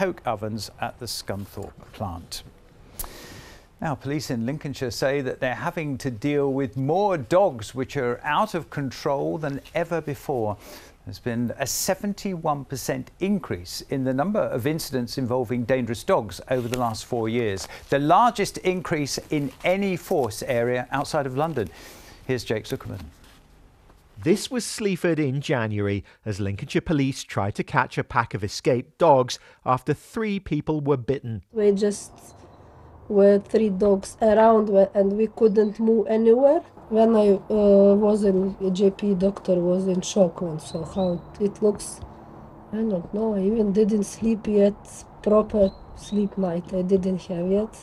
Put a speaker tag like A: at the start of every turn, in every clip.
A: coke ovens at the Scunthorpe plant. Now, police in Lincolnshire say that they're having to deal with more dogs which are out of control than ever before. There's been a 71% increase in the number of incidents involving dangerous dogs over the last 4 years, the largest increase in any force area outside of London. Here's Jake Zuckerman.
B: This was Sleaford in January as Lincolnshire police tried to catch a pack of escaped dogs after 3 people were bitten.
C: We just were 3 dogs around and we couldn't move anywhere. When I was in a GP, doctor was in shock and saw how it looks. I don't know, I even didn't sleep yet, proper sleep night I didn't have yet.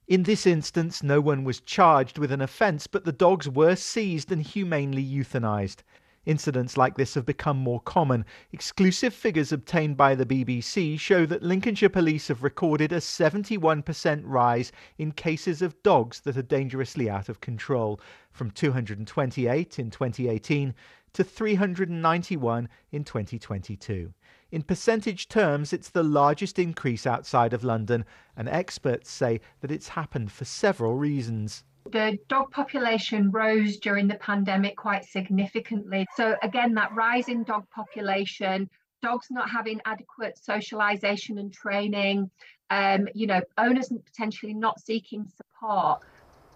B: In this instance, no one was charged with an offence, but the dogs were seized and humanely euthanised. Incidents like this have become more common. Exclusive figures obtained by the BBC show that Lincolnshire police have recorded a 71% rise in cases of dogs that are dangerously out of control, from 228 in 2018 to 391 in 2022. In percentage terms, it's the largest increase outside of London, and experts say that it's happened for several reasons.
D: The dog population rose during the pandemic quite significantly. So again, that rise in dog population, dogs not having adequate socialisation and training, owners potentially not seeking support.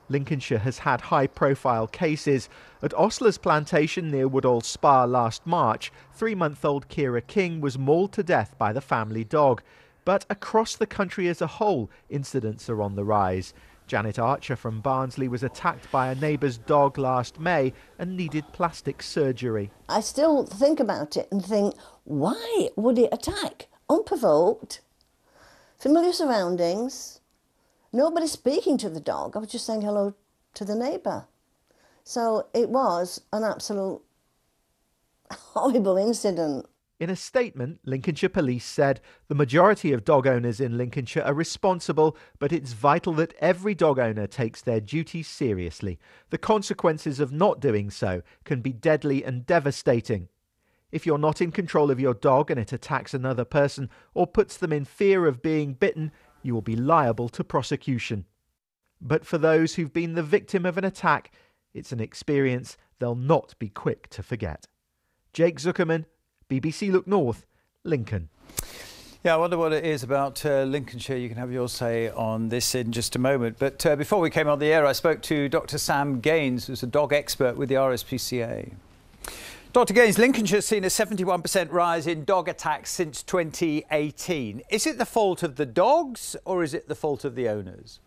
B: Lincolnshire has had high-profile cases. At Ostler's plantation near Woodall Spa last March, 3-month-old Kira King was mauled to death by the family dog. But across the country as a whole, incidents are on the rise. Janet Archer from Barnsley was attacked by a neighbour's dog last May and needed plastic surgery.
E: I still think about it and think, why would it attack? Unprovoked, familiar surroundings, nobody speaking to the dog. I was just saying hello to the neighbour. So it was an absolute horrible incident.
B: In a statement, Lincolnshire Police said the majority of dog owners in Lincolnshire are responsible, but it's vital that every dog owner takes their duties seriously. The consequences of not doing so can be deadly and devastating. If you're not in control of your dog and it attacks another person or puts them in fear of being bitten, you will be liable to prosecution. But for those who've been the victim of an attack, it's an experience they'll not be quick to forget. Jake Zuckerman, BBC Look North, Lincoln.
A: Yeah, I wonder what it is about Lincolnshire. You can have your say on this in just a moment. But before we came on the air, I spoke to Dr. Sam Gaines, who's a dog expert with the RSPCA. Dr. Gaines, Lincolnshire's seen a 71% rise in dog attacks since 2018. Is it the fault of the dogs or is it the fault of the owners?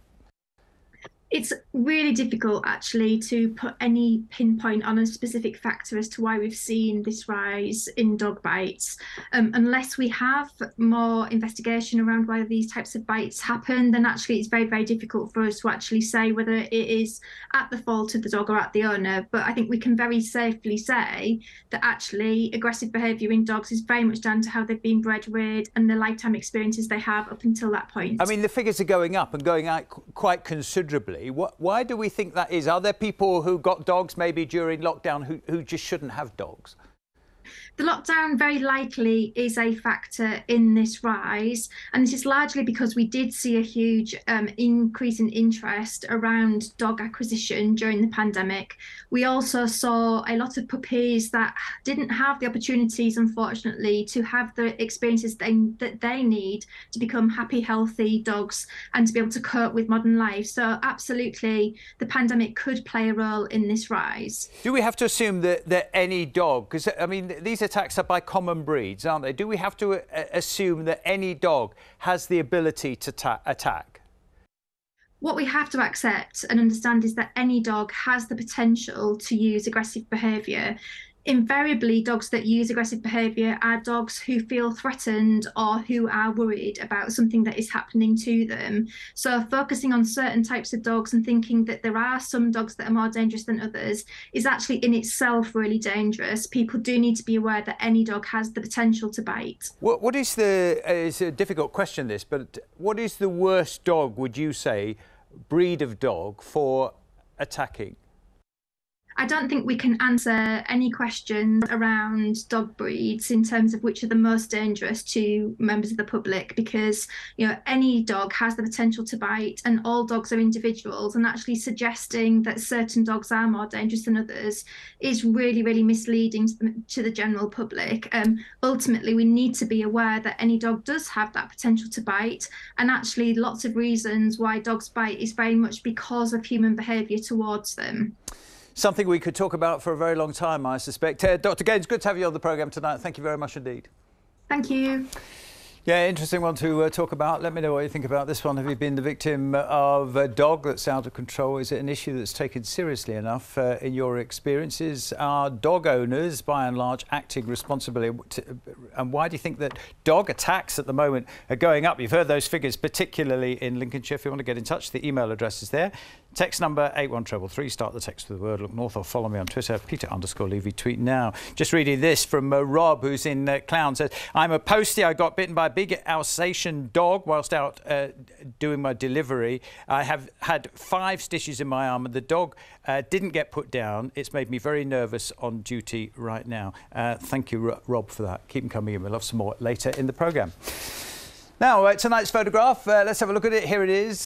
F: It's really difficult actually to put any pinpoint on a specific factor as to why we've seen this rise in dog bites. Unless we have more investigation around why these types of bites happen, then actually it's very, very difficult for us to actually say whether it is at the fault of the dog or at the owner. But I think we can very safely say that actually aggressive behaviour in dogs is very much down to how they've been bred, reared and the lifetime experiences they have up until that point.
A: I mean, the figures are going up and going out quite considerably. Why do we think that is? Are there people who got dogs maybe during lockdown who just shouldn't have dogs?
F: The lockdown very likely is a factor in this rise, and this is largely because we did see a huge increase in interest around dog acquisition during the pandemic. We also saw a lot of puppies that didn't have the opportunities, unfortunately, to have the experiences that they need to become happy, healthy dogs and to be able to cope with modern life. So absolutely, the pandemic could play a role in this rise.
A: Do we have to assume that any dog, because I mean, these attacks are by common breeds, aren't they? Do we have to assume that any dog has the ability to attack?
F: What we have to accept and understand is that any dog has the potential to use aggressive behaviour. Invariably, dogs that use aggressive behaviour are dogs who feel threatened or who are worried about something that is happening to them. So focusing on certain types of dogs and thinking that there are some dogs that are more dangerous than others is actually in itself really dangerous. People do need to be aware that any dog has the potential to bite. What is
A: it's a difficult question this, but what is the worst dog, would you say, breed of dog for attacking?
F: I don't think we can answer any questions around dog breeds in terms of which are the most dangerous to members of the public, because any dog has the potential to bite, and all dogs are individuals, and actually suggesting that certain dogs are more dangerous than others is really, really misleading to the general public. Ultimately, we need to be aware that any dog does have that potential to bite, and actually lots of reasons why dogs bite is very much because of human behaviour towards them.
A: Something we could talk about for a very long time, I suspect. Dr. Gaines, good to have you on the programme tonight. Thank you very much indeed.
F: Thank you.
A: Yeah, interesting one to talk about. Let me know what you think about this one. Have you been the victim of a dog that's out of control? Is it an issue that's taken seriously enough in your experiences? Are dog owners, by and large, acting responsibly? And why do you think that dog attacks at the moment are going up? You've heard those figures, particularly in Lincolnshire. If you want to get in touch, the email address is there. Text number 81333. Start the text with the word Look North, or follow me on Twitter, Peter_Levy. Tweet now. Just reading this from Rob, who's in Clown, says, I'm a postie. I got bitten by a big Alsatian dog whilst out doing my delivery. I have had 5 stitches in my arm, and the dog didn't get put down. It's made me very nervous on duty right now. Thank you, Rob, for that. Keep them coming in. We'll have some more later in the programme. Now, tonight's photograph. Let's have a look at it. Here it is.